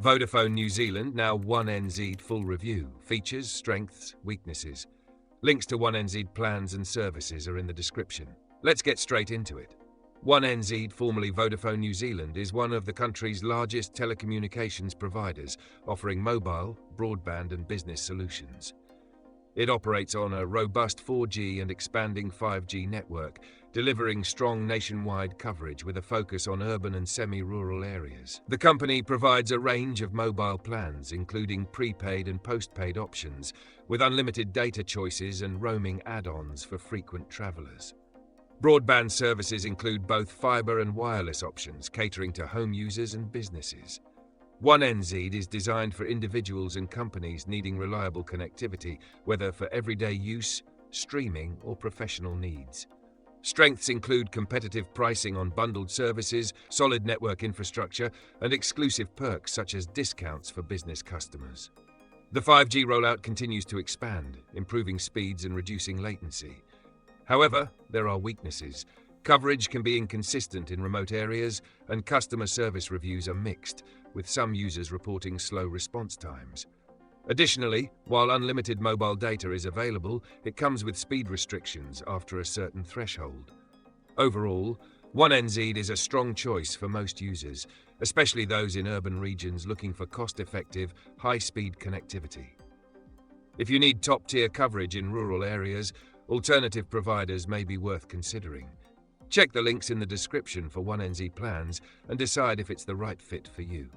Vodafone New Zealand, now 1NZ full review. Features, strengths, weaknesses. Links to 1NZ plans and services are in the description. Let's get straight into it. 1NZ, formerly Vodafone New Zealand, is one of the country's largest telecommunications providers, offering mobile, broadband and business solutions. It operates on a robust 4G and expanding 5G network, delivering strong nationwide coverage with a focus on urban and semi-rural areas. The company provides a range of mobile plans, including prepaid and postpaid options, with unlimited data choices and roaming add-ons for frequent travelers. Broadband services include both fiber and wireless options, catering to home users and businesses. 1NZ is designed for individuals and companies needing reliable connectivity, whether for everyday use, streaming, or professional needs. Strengths include competitive pricing on bundled services, solid network infrastructure, and exclusive perks such as discounts for business customers. The 5G rollout continues to expand, improving speeds and reducing latency. However, there are weaknesses. Coverage can be inconsistent in remote areas, and customer service reviews are mixed, with some users reporting slow response times. Additionally, while unlimited mobile data is available, it comes with speed restrictions after a certain threshold. Overall, 1NZ is a strong choice for most users, especially those in urban regions looking for cost-effective, high-speed connectivity. If you need top-tier coverage in rural areas, alternative providers may be worth considering. Check the links in the description for 1NZ plans and decide if it's the right fit for you.